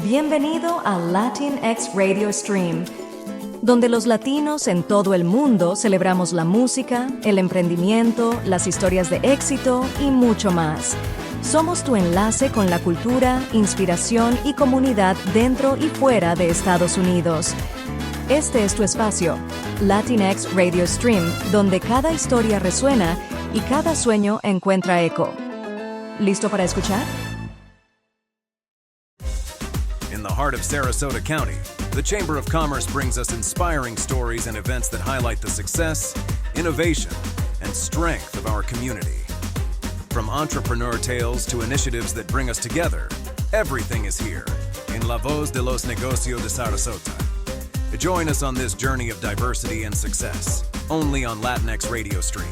Bienvenido a Latinx Radio Stream, donde los latinos en todo el mundo celebramos la música, el emprendimiento, las historias de éxito y mucho más. Somos tu enlace con la cultura, inspiración y comunidad dentro y fuera de Estados Unidos. Este es tu espacio, Latinx Radio Stream, donde cada historia resuena y cada sueño encuentra eco. ¿Listo para escuchar? In the heart of Sarasota County, the Chamber of Commerce brings us inspiring stories and events that highlight the success, innovation, and strength of our community. From entrepreneur tales to initiatives that bring us together, everything is here in La Voz de los Negocios de Sarasota. Join us on this journey of diversity and success, only on Latinx Radio Stream.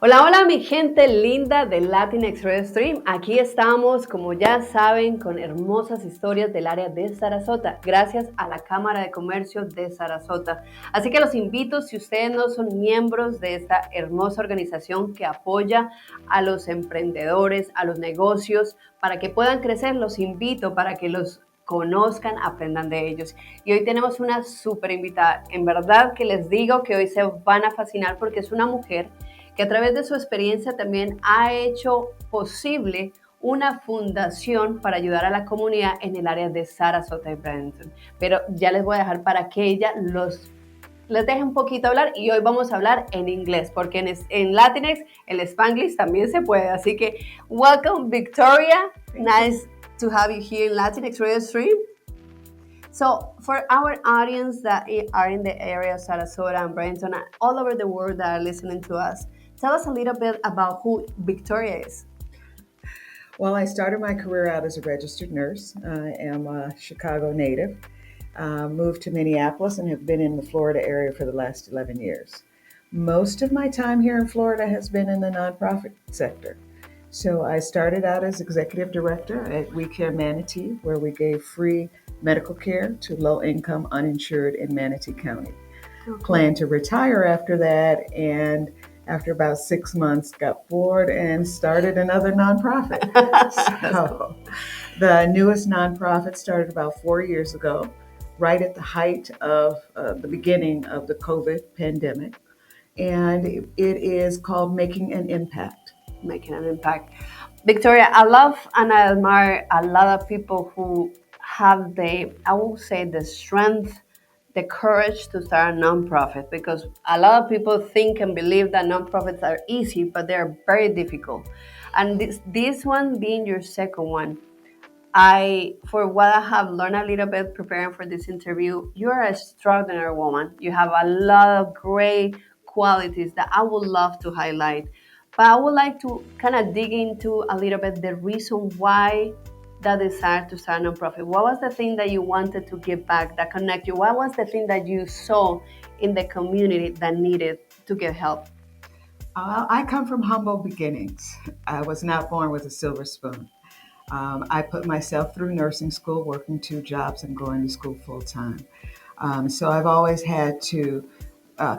Hola, hola mi gente linda de Latinx Radio Stream. Aquí estamos, como ya saben, con hermosas historias del área de Sarasota, gracias a la Cámara de Comercio de Sarasota. Así que los invito, si ustedes no son miembros de esta hermosa organización que apoya a los emprendedores, a los negocios, para que puedan crecer, los invito para que los conozcan, aprendan de ellos. Y hoy tenemos una súper invitada. En verdad que les digo que hoy se van a fascinar porque es una mujer que a través de su experiencia también ha hecho posible una fundación para ayudar a la comunidad en el área de Sarasota y Manatee. Pero ya les voy a dejar para que ella les deje un poquito hablar, y hoy vamos a hablar en inglés, porque en Latinx el Spanglish también se puede. Así que, welcome Victoria. Nice to have you here in Latinx Radio Stream. So for our audience that are in the area of Sarasota and Bradenton and all over the world that are listening to us, tell us a little bit about who Victoria is. Well, I started my career out as a registered nurse. I am a Chicago native, moved to Minneapolis, and have been in the Florida area for the last 11 years. Most of my time here in Florida has been in the nonprofit sector. So I started out as executive director at We Care Manatee, where we gave free medical care to low-income uninsured in Manatee County. Okay. Planned to retire after that, and after about 6 months, got bored and started another nonprofit. So the newest nonprofit started about 4 years ago, right at the height of the beginning of the COVID pandemic. And it is called Making an Impact. Making an impact. Victoria, I love and I admire a lot of people who have the strength, the courage to start a nonprofit, because a lot of people think and believe that nonprofits are easy, but they're very difficult. And this one being your second one, for what I have learned a little bit preparing for this interview, you're an extraordinary woman. You have a lot of great qualities that I would love to highlight. But I would like to kind of dig into a little bit the reason why that desire to start a nonprofit. What was the thing that you wanted to give back, that connect you? What was the thing that you saw in the community that needed to get help? I come from humble beginnings. I was not born with a silver spoon. I put myself through nursing school, working 2 jobs and going to school full time. So I've always had to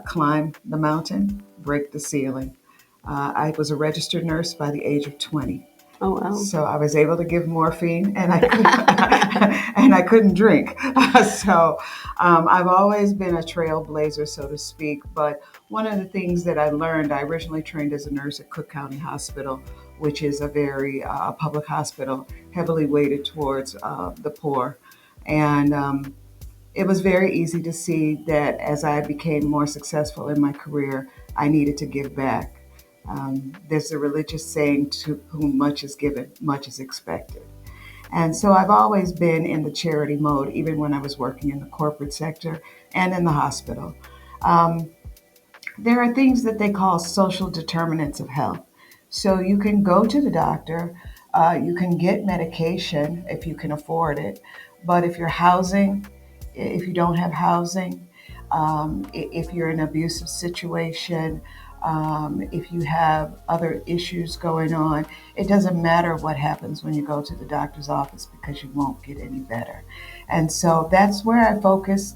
climb the mountain, break the ceiling. I was a registered nurse by the age of 20. Oh, wow. So I was able to give morphine, and I couldn't drink. So I've always been a trailblazer, so to speak. But one of the things that I learned, I originally trained as a nurse at Cook County Hospital, which is a very public hospital, heavily weighted towards the poor. And it was very easy to see that as I became more successful in my career, I needed to give back. There's a religious saying, to whom much is given, much is expected. And so I've always been in the charity mode, even when I was working in the corporate sector and in the hospital. There are things that they call social determinants of health. So you can go to the doctor, you can get medication if you can afford it, but if you don't have housing, if you're in an abusive situation, if you have other issues going on, it doesn't matter what happens when you go to the doctor's office, because you won't get any better. And so that's where I focus.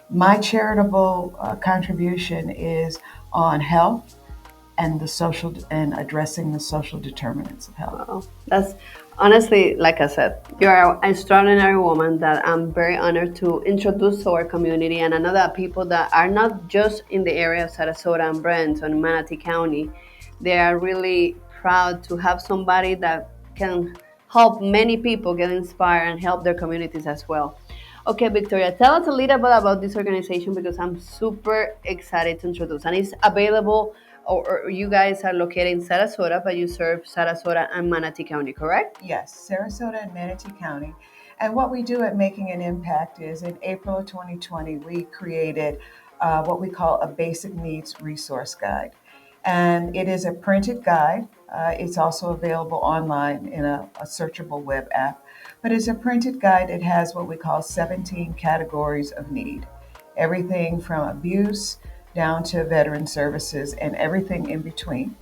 My charitable contribution is on health, and addressing the social determinants of health. Wow. That's honestly, like I said, you're an extraordinary woman that I'm very honored to introduce to our community. And I know that people that are not just in the area of Sarasota and Brent and Manatee County, they are really proud to have somebody that can help many people get inspired and help their communities as well. Okay, Victoria, tell us a little bit about this organization because I'm super excited to introduce. And it's available, or you guys are located in Sarasota, but you serve Sarasota and Manatee County, correct? Yes, Sarasota and Manatee County. And what we do at Making an Impact is in April of 2020, we created what we call a basic needs resource guide. And it is a printed guide. It's also available online in a searchable web app. But it's a printed guide. It has what we call 17 categories of need. Everything from abuse down to veteran services and everything in between.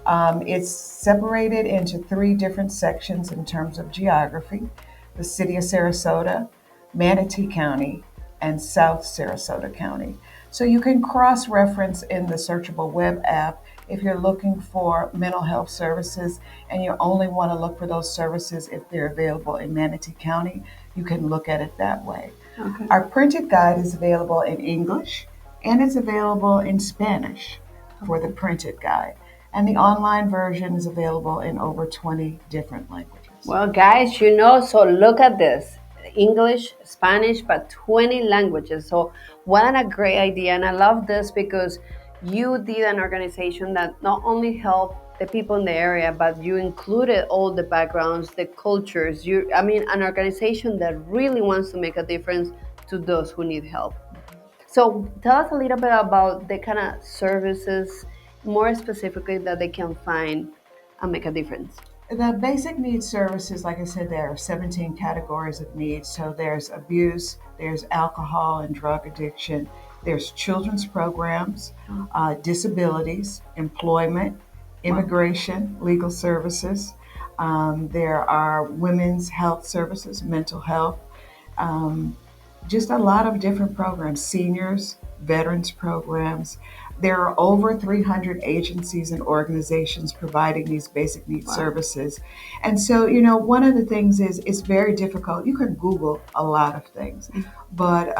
It's separated into 3 different sections in terms of geography: the city of Sarasota, Manatee County, and South Sarasota County. So you can cross-reference in the searchable web app if you're looking for mental health services and you only want to look for those services if they're available in Manatee County, you can look at it that way. Okay. Our printed guide is available in English and it's available in Spanish for the printed guide. And the online version is available in over 20 different languages. Well, guys, so look at this. English, Spanish, but 20 languages. So what a great idea. And I love this because you did an organization that not only helped the people in the area, but you included all the backgrounds, the cultures. An organization that really wants to make a difference to those who need help. So tell us a little bit about the kind of services, more specifically, that they can find and make a difference. The basic needs services, like I said, there are 17 categories of needs. So there's abuse, there's alcohol and drug addiction, there's children's programs, disabilities, employment, immigration, legal services. There are women's health services, mental health, just a lot of different programs, seniors, veterans programs. There are over 300 agencies and organizations providing these basic needs services. And so, one of the things is it's very difficult. You can Google a lot of things, but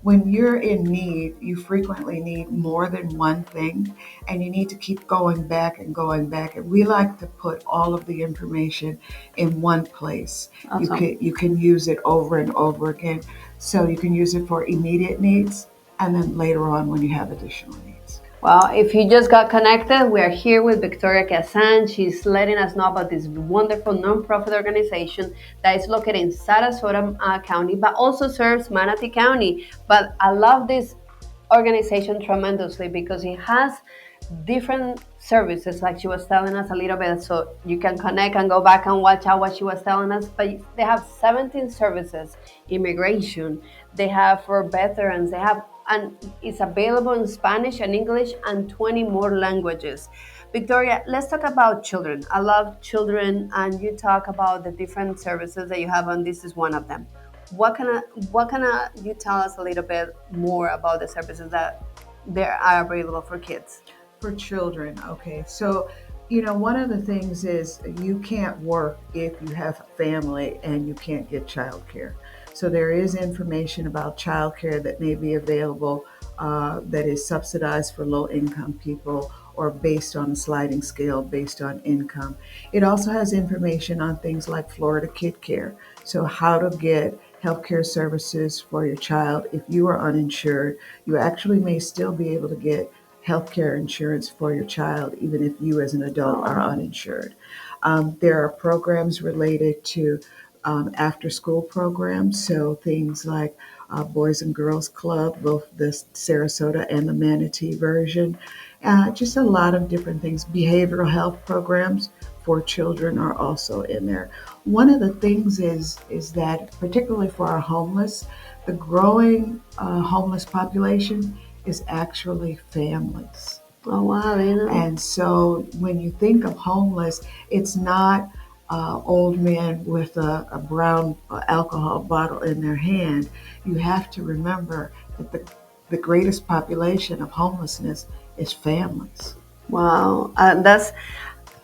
when you're in need, you frequently need more than one thing, and you need to keep going back and going back. And we like to put all of the information in one place. Awesome. You can use it over and over again. So you can use it for immediate needs, and then later on when you have additional needs. Well, if you just got connected, we are here with Victoria Kasdan. She's letting us know about this wonderful nonprofit organization that is located in Sarasota County, but also serves Manatee County. But I love this organization tremendously because it has different services, like she was telling us a little bit, so you can connect and go back and watch out what she was telling us. But they have 17 services: immigration, they have for veterans, and it's available in Spanish and English and 20 more languages. Victoria, let's talk about children. I love children, and you talk about the different services that you have, and this is one of them. What can you tell us a little bit more about the services that there are available for kids? For children, okay. So, one of the things is you can't work if you have a family and you can't get childcare. So there is information about childcare that may be available that is subsidized for low-income people or based on a sliding scale based on income. It also has information on things like Florida Kid Care. So how to get healthcare services for your child. If you are uninsured, you actually may still be able to get healthcare insurance for your child, even if you as an adult are uninsured. There are programs related to after-school programs, so things like Boys and Girls Club, both the Sarasota and the Manatee version. Just a lot of different things. Behavioral health programs for children are also in there. One of the things is that, particularly for our homeless, the growing homeless population is actually families. Oh, wow. And so when you think of homeless, it's not old men with a brown alcohol bottle in their hand. You have to remember that the greatest population of homelessness is families. Wow, that's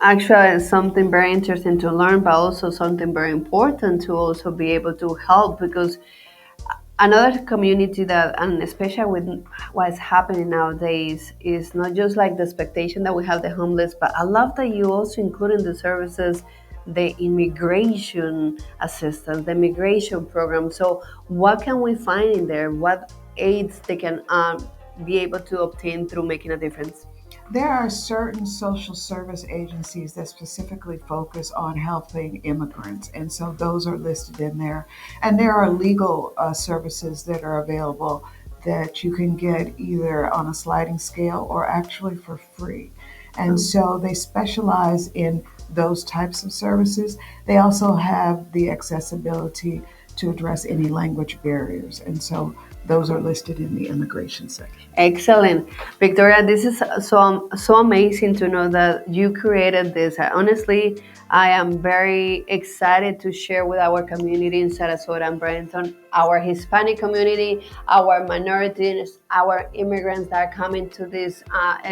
actually something very interesting to learn, but also something very important to also be able to help because another community that, and especially with what's happening nowadays, is not just like the expectation that we have the homeless, but I love that you also include in the services the immigration assistance, the immigration program. So, what can we find in there? What aids they can be able to obtain through making a difference? There are certain social service agencies that specifically focus on helping immigrants, and so those are listed in there. And there are legal services that are available that you can get either on a sliding scale or actually for free. And so they specialize in those types of services. They also have the accessibility to address any language barriers. And so those are listed in the immigration section. Excellent, Victoria. This is so amazing to know that you created this. Honestly, I am very excited to share with our community in Sarasota and Bradenton, our Hispanic community, our minorities, our immigrants that are coming to this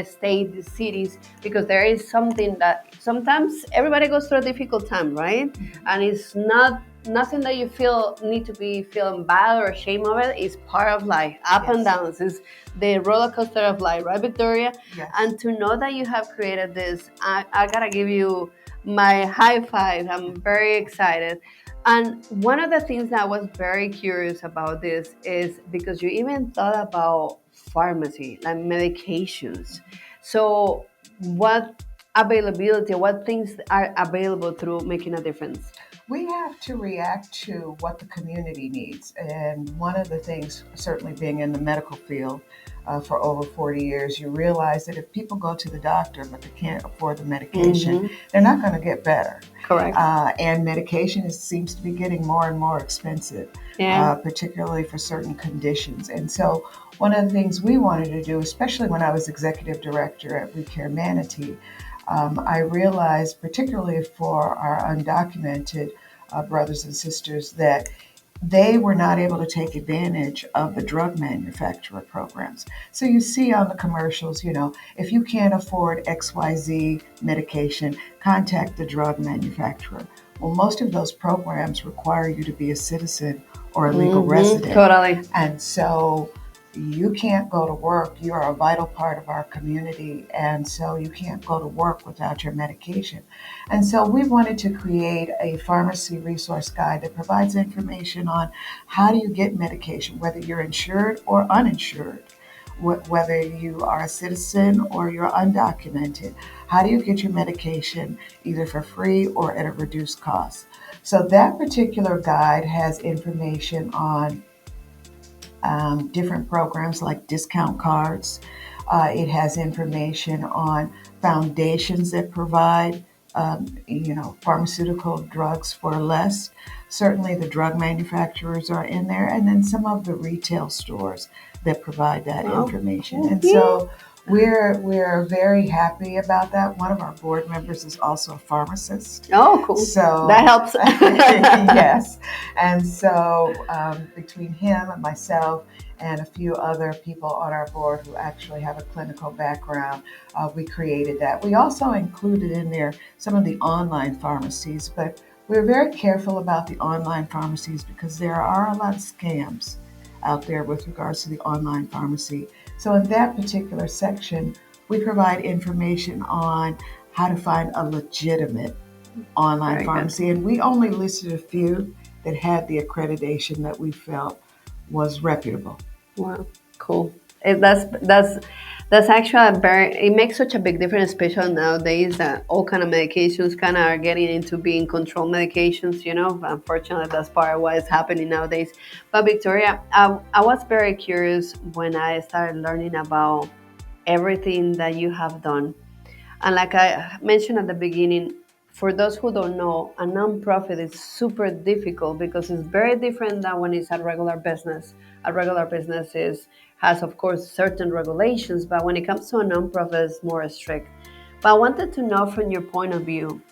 state, these cities, because there is something that sometimes everybody goes through a difficult time, right? And it's not nothing that you feel need to be feeling bad or ashamed of it. Is part of life, up and Yes. downs. Is the roller coaster of life, right, Victoria? Yes. And to know that you have created this, I gotta give you my high five. I'm very excited. And one of the things that I was very curious about this is because you even thought about pharmacy, like medications. So, what availability, what things are available through making a difference? We have to react to what the community needs. And one of the things, certainly being in the medical field for over 40 years, you realize that if people go to the doctor but they can't afford the medication, they're not going to get better. Correct. And medication seems to be getting more and more expensive, Yeah. particularly for certain conditions. And so one of the things we wanted to do, especially when I was executive director at We Care Manatee, I realized, particularly for our undocumented brothers and sisters, that they were not able to take advantage of the drug manufacturer programs. So you see on the commercials, if you can't afford XYZ medication, contact the drug manufacturer. Well, most of those programs require you to be a citizen or a legal resident. Totally. And so you can't go to work. You are a vital part of our community, and so you can't go to work without your medication. And so we wanted to create a pharmacy resource guide that provides information on how do you get medication, whether you're insured or uninsured, whether you are a citizen or you're undocumented. How do you get your medication either for free or at a reduced cost? So that particular guide has information on different programs like discount cards. It has information on foundations that provide, pharmaceutical drugs for less. Certainly, the drug manufacturers are in there, and then some of the retail stores that provide that information. And so we're very happy about that. One of our board members is also a pharmacist. Oh, cool. So that helps. yes. And so between him and myself and a few other people on our board who actually have a clinical background, we created that. We also included in there some of the online pharmacies, but we're very careful about the online pharmacies because there are a lot of scams out there with regards to the online pharmacy. So in that particular section, we provide information on how to find a legitimate online Very pharmacy. And we only listed a few that had the accreditation that we felt was reputable. Wow, cool. That's actually it makes such a big difference, especially nowadays that all kind of medications kind of are getting into being controlled medications. Unfortunately, that's part of what is happening nowadays. But Victoria, I was very curious when I started learning about everything that you have done. And like I mentioned at the beginning, for those who don't know, a nonprofit is super difficult because it's very different than when it's a regular business. A regular business has, of course, certain regulations, but when it comes to a nonprofit, it's more strict. But I wanted to know from your point of view,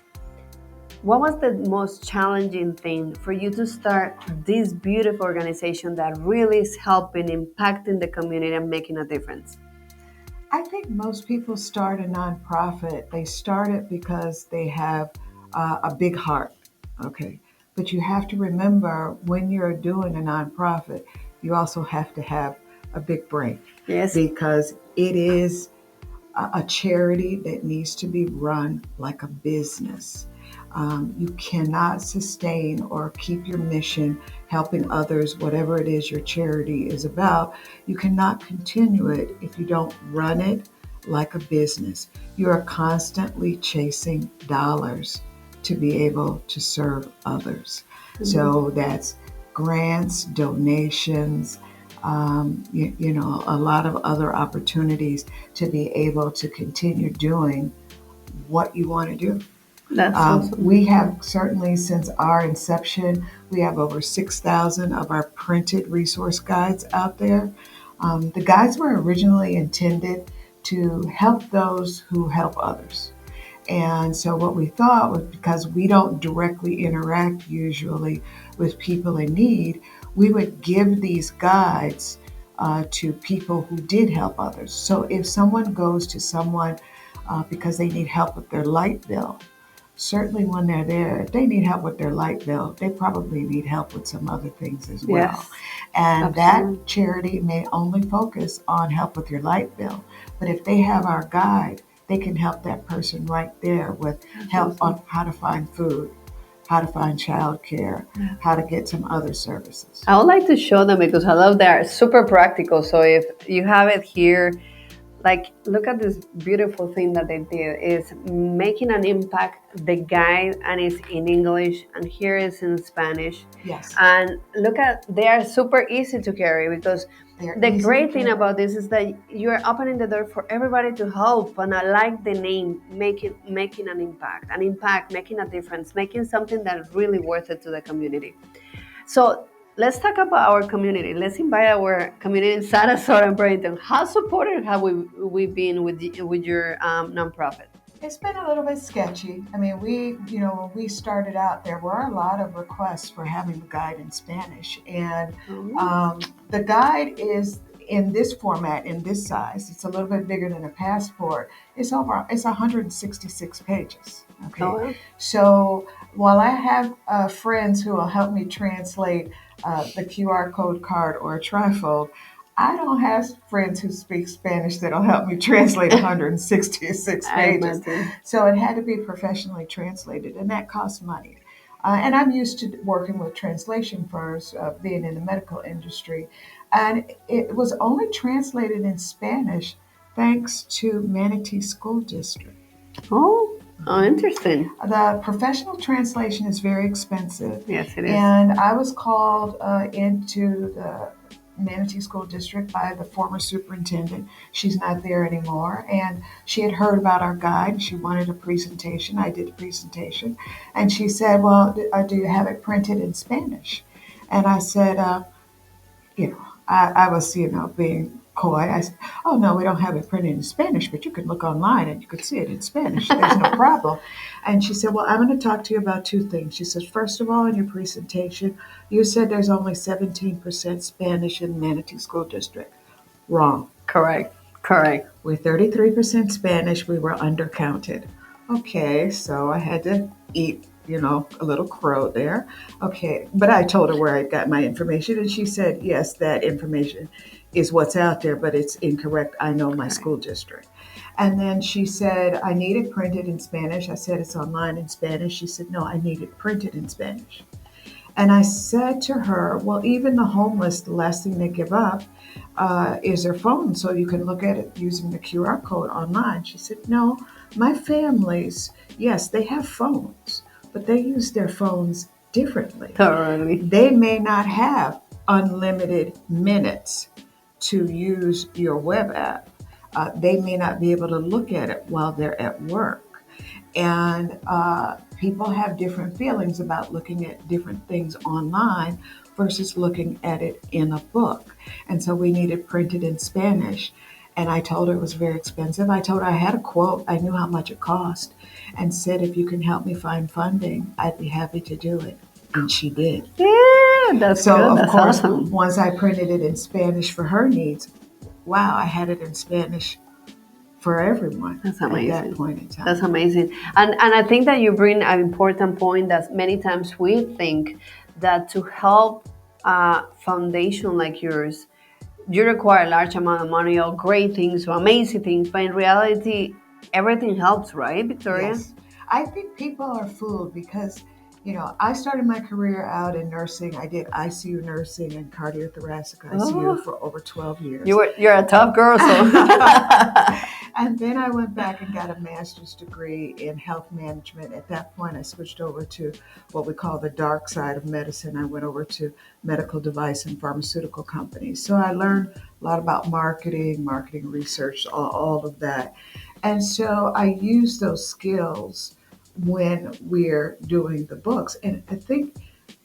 what was the most challenging thing for you to start this beautiful organization that really is helping, impacting the community and making a difference? I think most people start a nonprofit. They start it because they have a big heart. Okay. But you have to remember when you're doing a nonprofit, you also have to have a big brain Yes. because it is a charity that needs to be run like a business. You cannot sustain or keep your mission helping others, whatever it is your charity is about. You cannot continue it if you don't run it like a business. You are constantly chasing dollars to be able to serve others. So that's grants, donations, a lot of other opportunities to be able to continue doing what you want to do. That's awesome. We have certainly, since our inception, we have over 6,000 of our printed resource guides out there. The guides were originally intended to help those who help others. And so what we thought was, because we don't directly interact usually with people in need, we would give these guides to people who did help others. So if someone goes to someone because they need help with their light bill, certainly when they're there, if they need help with their light bill, they probably need help with some other things as well. Yes, And absolutely. that charity may only focus on help with your light bill. But if they have our guide, they can help that person right there with help on how to find food, how to find childcare, how to get some other services. I would like to show them because I love they're super practical. So if you have it here, like look at this beautiful thing that they did is making an impact. The guide and it's in English and here is in Spanish. Yes. And look at they are super easy to carry because They're the easy great to thing carry. about this is that you're opening the door for everybody to help. And I like the name, making an impact, making a difference, making something that's really worth it to the community. So let's talk about our community. Let's invite our community in Sarasota and Bradenton. How supportive have we been with your nonprofit? It's been a little bit sketchy. I mean, when we started out, there were a lot of requests for having the guide in Spanish. And the guide is in this format, in this size. It's a little bit bigger than a passport. It's 166 pages. Okay. Oh, wow. So while I have friends who will help me translate the QR code card or a trifold, I don't have friends who speak Spanish that'll help me translate 166 pages. So it had to be professionally translated, and that costs money. And I'm used to working with translation firms, being in the medical industry. And it was only translated in Spanish thanks to Manatee School District. Oh, interesting. The professional translation is very expensive. Yes, it is. And I was called into the Manatee School District by the former superintendent. She's not there anymore. And she had heard about our guide. She wanted a presentation. I did a presentation. And she said, well, do you have it printed in Spanish? And I said, I was, being coy. I said, oh, no, we don't have it printed in Spanish, but you can look online and you could see it in Spanish. There's no problem. And she said, well, I'm going to talk to you about two things. She says, first of all, in your presentation, you said there's only 17% Spanish in Manatee School District. Wrong. Correct. With 33% Spanish, we were undercounted. Okay, so I had to eat, a little crow there. Okay, but I told her where I got my information, and she said, yes, that information is what's out there, but it's incorrect. I know my school district. And then she said, I need it printed in Spanish. I said, it's online in Spanish. She said, no, I need it printed in Spanish. And I said to her, well, even the homeless, the last thing they give up is their phone, so you can look at it using the QR code online. She said, no, my families, yes, they have phones, but they use their phones differently. Totally. They may not have unlimited minutes to use your web app. They may not be able to look at it while they're at work. And people have different feelings about looking at different things online versus looking at it in a book. And so we needed printed in Spanish. And I told her it was very expensive. I told her I had a quote. I knew how much it cost and said, if you can help me find funding, I'd be happy to do it. And she did. Yeah, that's so good. Of That's course, awesome. Once I printed it in Spanish for her needs, wow, I had it in Spanish for everyone. That's amazing. At that point in time. That's amazing. And I think that you bring an important point that many times we think that to help a foundation like yours, you require a large amount of money or great things or amazing things, but in reality, everything helps, right, Victoria? Yes. I think people are fooled because, I started my career out in nursing. I did ICU nursing and cardiothoracic ICU for over 12 years. You're a tough girl, so. And then I went back and got a master's degree in health management. At that point, I switched over to what we call the dark side of medicine. I went over to medical device and pharmaceutical companies. So I learned a lot about marketing research, all of that. And so I use those skills when we're doing the books. And I think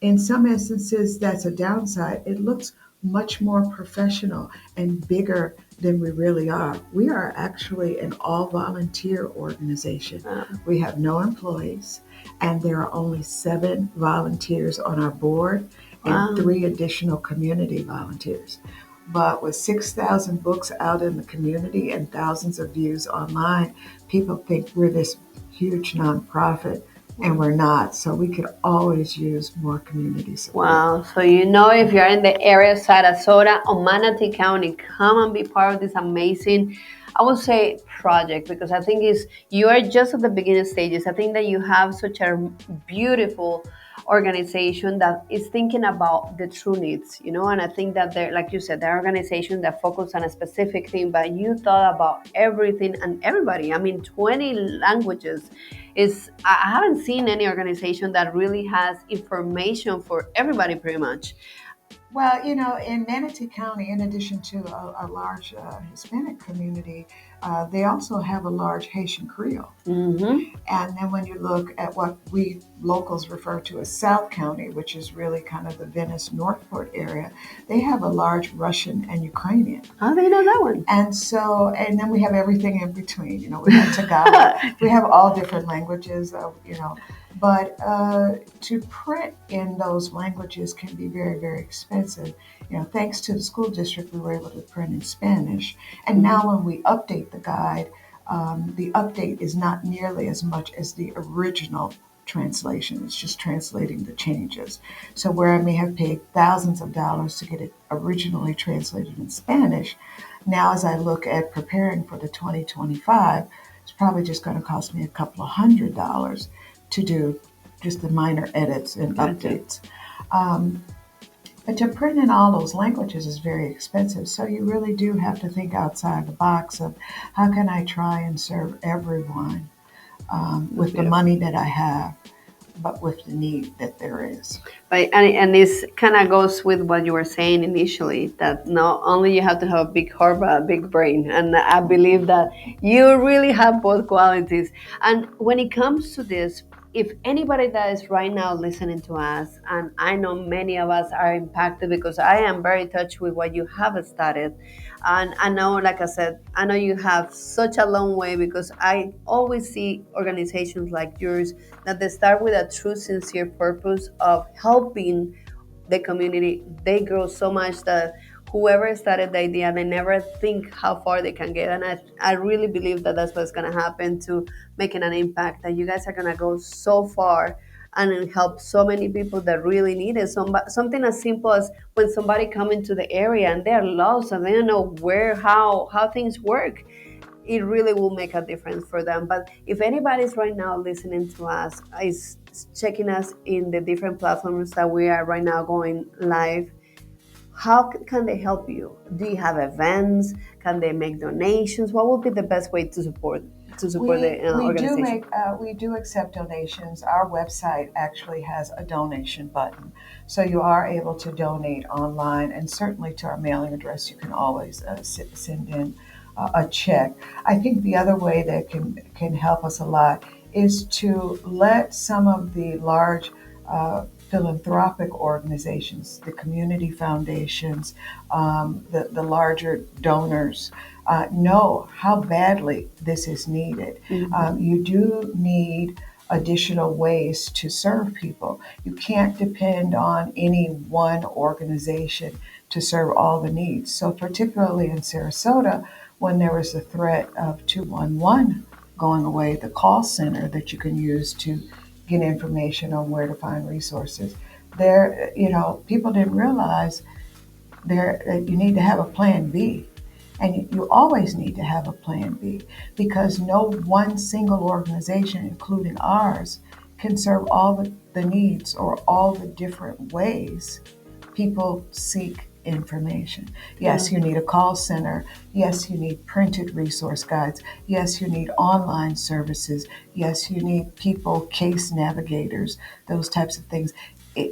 in some instances, that's a downside. It looks much more professional and bigger than we really are. We are actually an all-volunteer organization. We have no employees, and there are only 7 volunteers on our board and 3 additional community volunteers. But with 6,000 books out in the community and thousands of views online, people think we're this huge nonprofit, and we're not. So we could always use more community support. Wow. So if you're in the area of Sarasota or Manatee County, come and be part of this amazing, I would say, project, because I think you are just at the beginning stages. I think that you have such a beautiful organization that is thinking about the true needs, and I think that they're, like you said, they're organizations that focus on a specific thing, but you thought about everything and everybody. 20 languages I haven't seen any organization that really has information for everybody pretty much. Well, in Manatee County, in addition to a large Hispanic community, they also have a large Haitian Creole. Mm-hmm. And then when you look at what we locals refer to as South County, which is really kind of the Venice Northport area, they have a large Russian and Ukrainian. Oh, they know that one. And then we have everything in between. We have Tagalog. We have all different languages, But to print in those languages can be very, very expensive. Thanks to the school district, we were able to print in Spanish. And now when we update the guide, the update is not nearly as much as the original translation. It's just translating the changes. So where I may have paid thousands of dollars to get it originally translated in Spanish, now as I look at preparing for the 2025, it's probably just going to cost me a couple of $100 to do just the minor edits and updates. But to print in all those languages is very expensive. So you really do have to think outside the box of how can I try and serve everyone with the money that I have, but with the need that there is. And this kind of goes with what you were saying initially, that not only you have to have a big heart, but a big brain. And I believe that you really have both qualities. And when it comes to this, if anybody that is right now listening to us, and I know many of us are impacted because I am very touched with what you have started. And I know, like I said, I know you have such a long way, because I always see organizations like yours that they start with a true, sincere purpose of helping the community. They grow so much that whoever started the idea, they never think how far they can get. And I really believe that that's what's going to happen to making an impact, that you guys are going to go so far and help so many people that really need it. Something as simple as when somebody come into the area and they're lost and they don't know how things work, it really will make a difference for them. But if anybody's right now listening to us, is checking us in the different platforms that we are right now going live, how can they help you? Do you have events? Can they make donations? What would be the best way to support the organization? We do accept donations. Our website actually has a donation button, so you are able to donate online, and certainly to our mailing address you can always send in a check. I think the other way that can help us a lot is to let some of the large philanthropic organizations, the community foundations, the larger donors, know how badly this is needed. Mm-hmm. You do need additional ways to serve people. You can't depend on any one organization to serve all the needs. So particularly in Sarasota, when there was the threat of 211 going away, the call center that you can use to get information on where to find resources. There, people didn't realize that you need to have a plan B. And you always need to have a plan B, because no one single organization, including ours, can serve all the needs or all the different ways people seek information. Yes, you need a call center. Yes, you need printed resource guides. Yes, you need online services. Yes, you need people, case navigators, those types of things.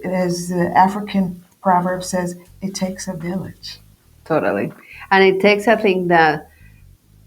As the African proverb says, it takes a village. Totally. And it takes, I think, that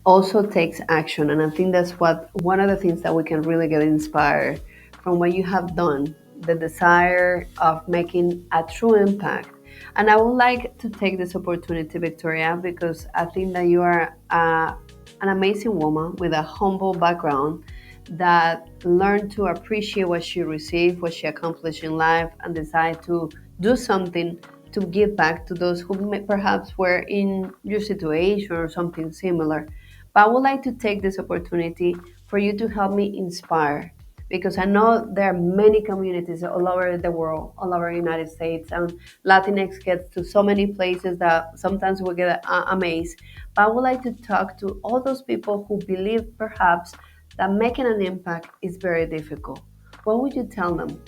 also takes action. And I think that's one of the things that we can really get inspired from what you have done, the desire of making a true impact. And I would like to take this opportunity, Victoria, because I think that you are an amazing woman with a humble background that learned to appreciate what she received, what she accomplished in life, and decide to do something to give back to those who perhaps were in your situation or something similar. But I would like to take this opportunity for you to help me inspire, because I know there are many communities all over the world, all over the United States, and Latinx gets to so many places that sometimes we get amazed. But I would like to talk to all those people who believe perhaps that making an impact is very difficult. What would you tell them?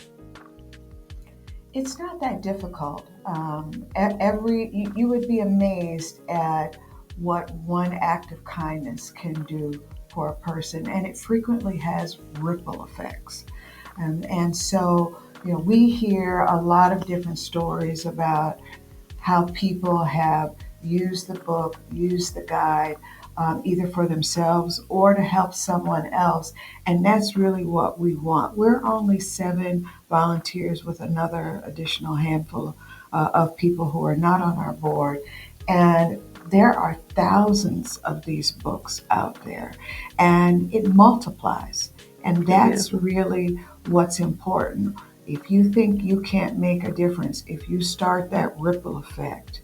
It's not that difficult. You would be amazed at what one act of kindness can do for a person, and it frequently has ripple effects. And so, we hear a lot of different stories about how people have used the book, used the guide, either for themselves or to help someone else. And that's really what we want. We're only 7 volunteers with another additional handful of people who are not on our board. And there are thousands of these books out there, and it multiplies. And that's really what's important. If you think you can't make a difference, if you start that ripple effect,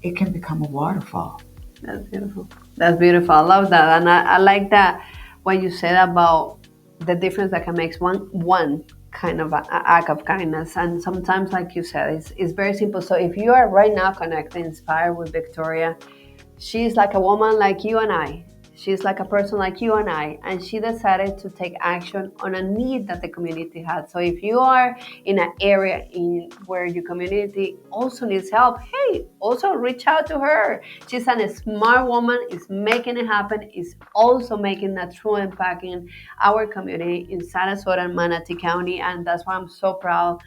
it can become a waterfall. That's beautiful. That's beautiful. I love that. And I like that when you said about the difference that can make one kind of act of kindness. And sometimes, like you said, it's very simple. So if you are right now connected, inspired with Victoria, she's like a woman like you and I. She's like a person like you and I, and she decided to take action on a need that the community had. So if you are in an area where your community also needs help, hey, also reach out to her. She's a smart woman, is making it happen, is also making a true impact in our community in Sarasota and Manatee County, and that's why I'm so proud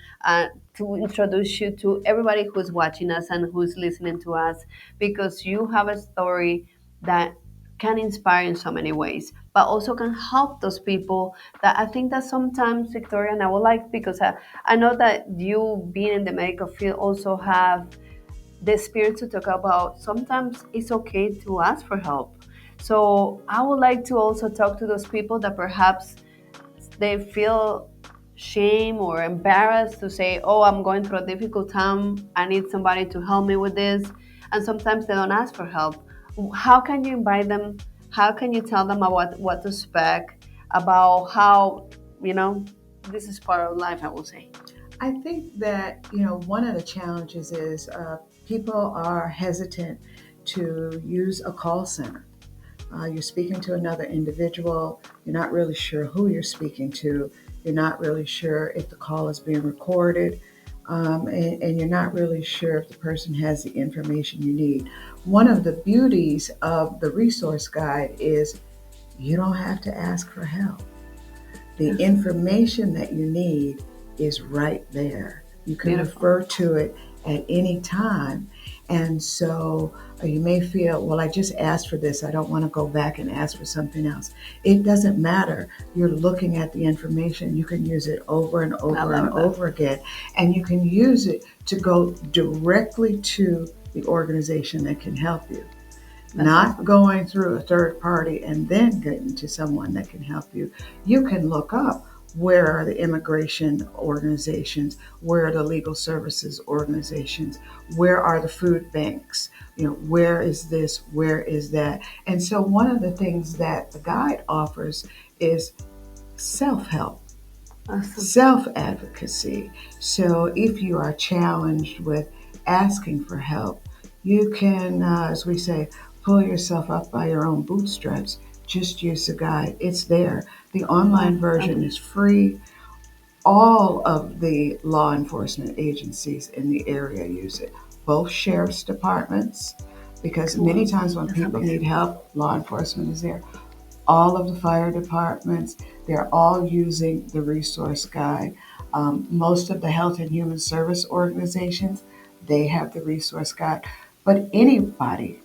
to introduce you to everybody who's watching us and who's listening to us, because you have a story that can inspire in so many ways, but also can help those people that I think that sometimes, Victoria, and I would like, because I know that you being in the medical field also have the spirit to talk about sometimes it's okay to ask for help. So I would like to also talk to those people that perhaps they feel shame or embarrassed to say, oh, I'm going through a difficult time, I need somebody to help me with this, and sometimes they don't ask for help. How can you invite them? How can you tell them about what to expect, about how, this is part of life, I will say. I think that, one of the challenges is people are hesitant to use a call center. You're speaking to another individual. You're not really sure who you're speaking to. You're not really sure if the call is being recorded. And you're not really sure if the person has the information you need. One of the beauties of the resource guide is you don't have to ask for help. The information that you need is right there. You can refer to it at any time. And so you may feel, well, I just asked for this. I don't want to go back and ask for something else. It doesn't matter. You're looking at the information. You can use it over and over and over again. And you can use it to go directly to the organization that can help you. Not going through a third party and then getting to someone that can help you. You can look up Where are the immigration organizations? Where are the legal services organizations? Where are the food banks? Where is this? Where is that? And so one of the things that the guide offers is self-help, Awesome. self-advocacy. So if you are challenged with asking for help, you can, as we say, pull yourself up by your own bootstraps. Just use the guide. It's there. The online version is free. All of the law enforcement agencies in the area use it, both sheriff's departments, because many times when people need help, law enforcement is there. All of the fire departments, they're all using the resource guide. Most of the health and human service organizations, they have the resource guide. But anybody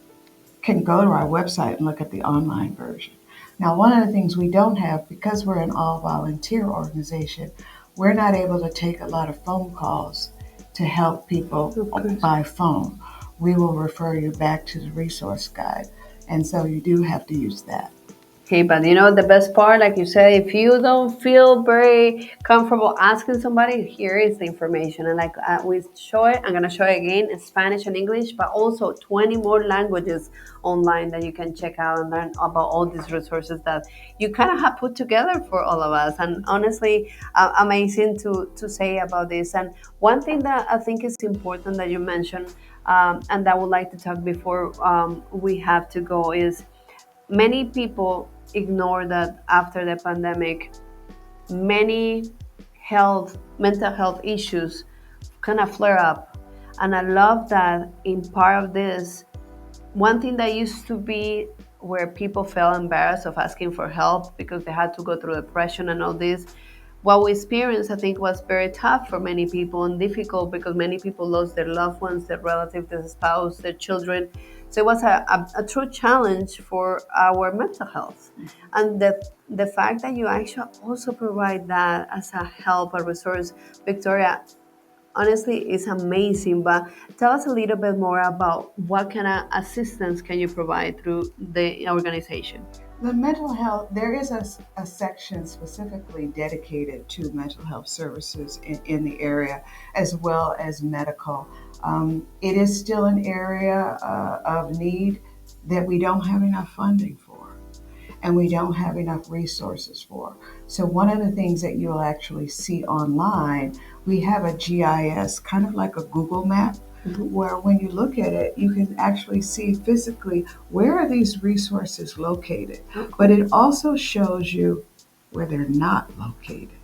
can go to our website and look at the online version. Now, one of the things we don't have, because we're an all-volunteer organization, we're not able to take a lot of phone calls to help people by phone. We will refer you back to the resource guide. And so you do have to use that. Okay, but the best part, like you said, if you don't feel very comfortable asking somebody, here is the information. And like we show it, I'm going to show it again in Spanish and English, but also 20 more languages online that you can check out and learn about all these resources that you kind of have put together for all of us. And honestly, amazing to say about this. And one thing that I think is important that you mentioned, and that I would like to talk before we have to go is, many people ignore that after the pandemic, many mental health issues kind of flare up. And I love that in part of this, one thing that used to be where people felt embarrassed of asking for help because they had to go through depression and all this, what we experienced, I think, was very tough for many people and difficult because many people lost their loved ones, their relatives, their spouse, their children. So it was a true challenge for our mental health. And the fact that you actually also provide that as a help, a resource, Victoria, honestly, is amazing. But tell us a little bit more about what kind of assistance can you provide through the organization? The mental health, there is a section specifically dedicated to mental health services in the area, as well as medical. It is still an area of need that we don't have enough funding for, and we don't have enough resources for. So one of the things that you'll actually see online, we have a GIS, kind of like a Google map, where when you look at it, you can actually see physically where are these resources located. But it also shows you where they're not located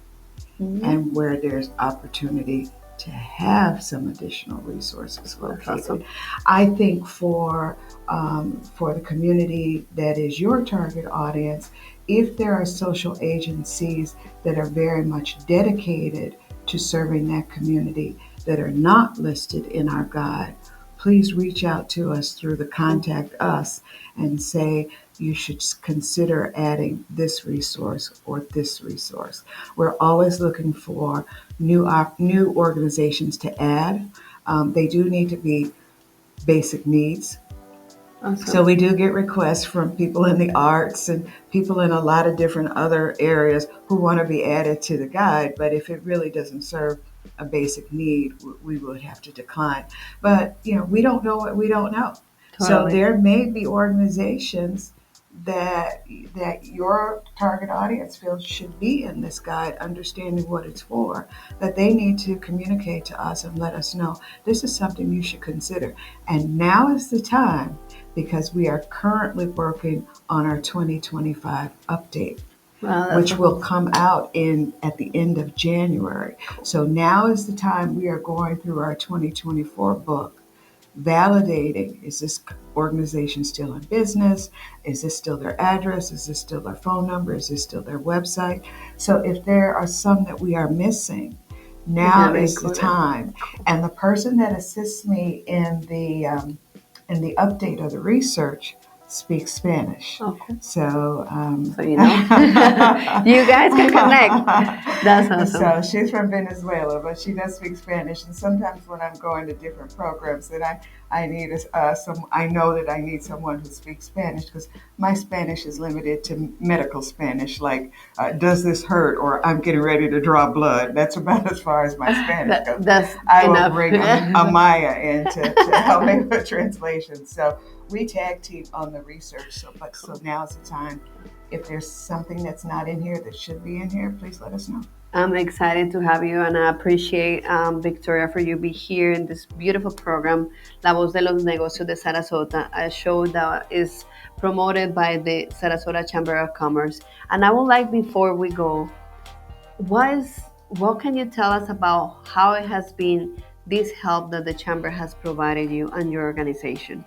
and where there's opportunity to have some additional resources located. Awesome. I think for the community that is your target audience, if there are social agencies that are very much dedicated to serving that community that are not listed in our guide, please reach out to us through the Contact Us and say you should consider adding this resource or this resource. We're always looking for new organizations to add. They do need to be basic needs. Awesome. So we do get requests from people in the arts and people in a lot of different other areas who want to be added to the guide, but if it really doesn't serve a basic need, we would have to decline. But we don't know what we don't know. Totally. So there may be organizations that your target audience feels should be in this guide, understanding what it's for, that they need to communicate to us and let us know this is something you should consider. And now is the time, because we are currently working on our 2025 update. Wow, which will come out at the end of January. So now is the time we are going through our 2024 book, validating, is this organization still in business? Is this still their address? Is this still their phone number? Is this still their website? So if there are some that we are missing, now is the time. And the person that assists me in the update of the research, speaks Spanish. Okay. So, So you know, you guys can connect. That's awesome. So she's from Venezuela, but she does speak Spanish. And sometimes when I'm going to different programs, that I need I know that I need someone who speaks Spanish, because my Spanish is limited to medical Spanish, like does this hurt, or I'm getting ready to draw blood. That's about as far as my Spanish goes. That's I enough. will bring Amaya in to help me with translation. So we tag team on the research. So now's the time. If there's something that's not in here that should be in here, please let us know. I'm excited to have you, and I appreciate, Victoria, for you be here in this beautiful program, La Voz de los Negocios de Sarasota, a show that is promoted by the Sarasota Chamber of Commerce. And I would like, before we go, what can you tell us about how it has been this help that the Chamber has provided you and your organization?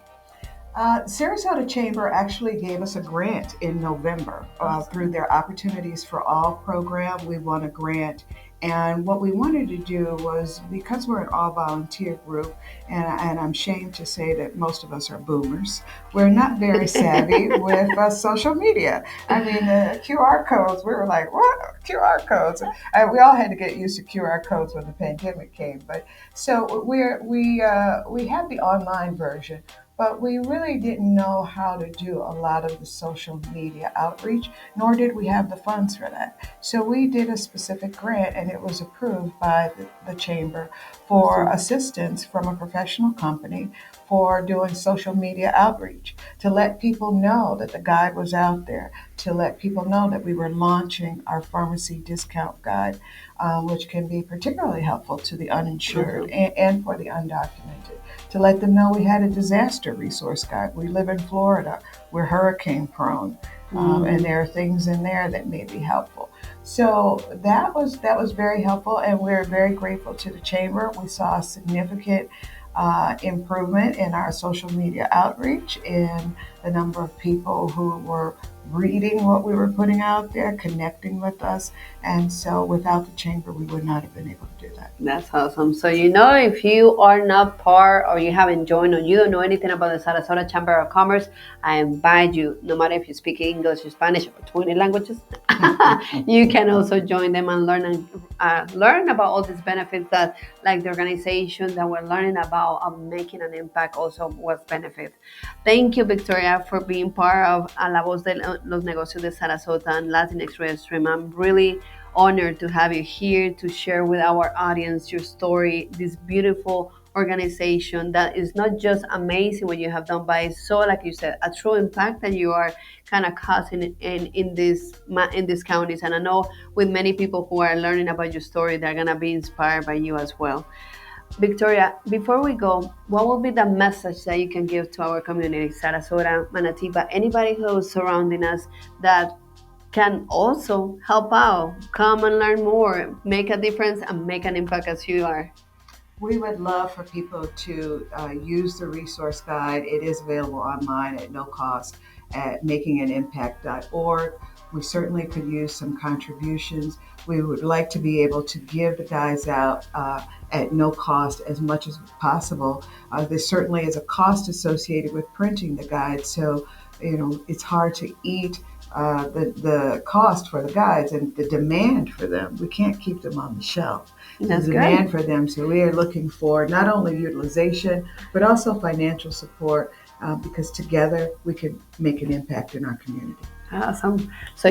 Sarasota Chamber actually gave us a grant in November through their Opportunities for All program. We won a grant, and what we wanted to do was, because we're an all-volunteer group, and I'm ashamed to say that most of us are boomers, we're not very savvy with social media. I mean, the QR codes, we were like, what? QR codes? We all had to get used to QR codes when the pandemic came. But so we had the online version, but we really didn't know how to do a lot of the social media outreach, nor did we have the funds for that. So we did a specific grant, and it was approved by the Chamber for assistance from a professional company for doing social media outreach, to let people know that the guide was out there, to let people know that we were launching our pharmacy discount guide, which can be particularly helpful to the uninsured and for the undocumented. To let them know we had a disaster resource guide. We live in Florida. We're hurricane prone, and there are things in there that may be helpful. So that was very helpful, and we're very grateful to the Chamber. We saw a significant improvement in our social media outreach, in the number of people who were reading what we were putting out there, connecting with us. And so without the Chamber, we would not have been able to do that. That's awesome. So, you know, if you are not part, or you haven't joined, or you don't know anything about the Sarasota Chamber of Commerce, I invite you, no matter if you speak English or Spanish or 20 languages, you can also join them and learn about all these benefits that, like the organization that we're learning about, of making an impact, also was benefit. Thank you, Victoria, for being part of La Voz de los Negocios de Sarasota and Latinx Radio Stream. I'm really honored to have you here to share with our audience your story, this beautiful organization that is not just amazing what you have done, but it's so, like you said, a true impact that you are kind of causing in these counties. And I know with many people who are learning about your story, they're gonna be inspired by you as well. Victoria, before we go, what will be the message that you can give to our community, Sarasota, Manatee, but anybody who's surrounding us that can also help out, come and learn more, make a difference, and make an impact as you are? We would love for people to use the resource guide. It is available online at no cost at makinganimpact.org. We certainly could use some contributions. We would like to be able to give the guides out at no cost as much as possible. There certainly is a cost associated with printing the guides, so it's hard to eat the cost for the guides and the demand for them. We can't keep them on the shelf. That's the demand for them. So we are looking for not only utilization, but also financial support, because together we can make an impact in our community. Awesome. So,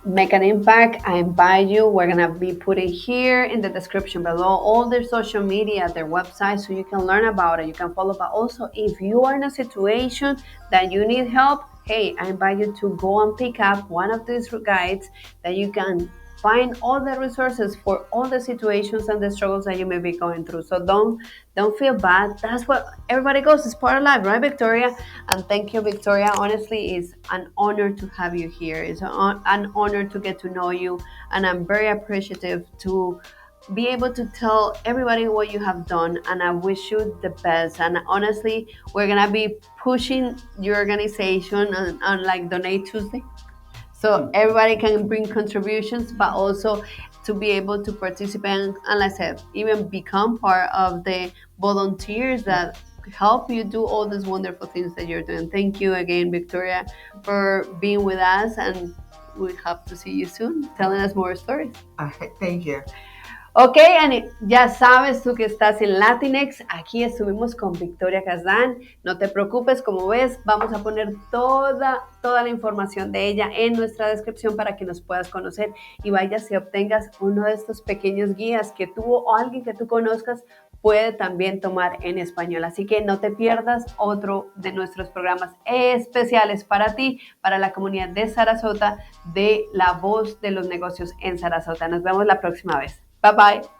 make an impact. I invite you. We're going to be putting here in the description below all their social media, their website, so you can learn about it. You can follow. But also, if you are in a situation that you need help, hey, I invite you to go and pick up one of these guides that you can find all the resources for all the situations and the struggles that you may be going through. So don't feel bad. That's what everybody goes. It's part of life, right, Victoria? And thank you, Victoria. Honestly, it's an honor to have you here. It's an honor to get to know you. And I'm very appreciative to be able to tell everybody what you have done, and I wish you the best. And honestly, we're gonna be pushing your organization on like Donate Tuesday, so everybody can bring contributions, but also to be able to participate and, like I said, even become part of the volunteers that help you do all these wonderful things that you're doing. Thank you again, Victoria, for being with us, and we hope to see you soon, telling us more stories. Thank you. Ok, Ani, ya sabes tú que estás en Latinx, aquí estuvimos con Victoria Kasdan, no te preocupes, como ves, vamos a poner toda la información de ella en nuestra descripción para que nos puedas conocer y vayas y obtengas uno de estos pequeños guías que tú o alguien que tú conozcas puede también tomar en español. Así que no te pierdas otro de nuestros programas especiales para ti, para la comunidad de Sarasota, de La Voz de los Negocios en Sarasota. Nos vemos la próxima vez. Bye bye.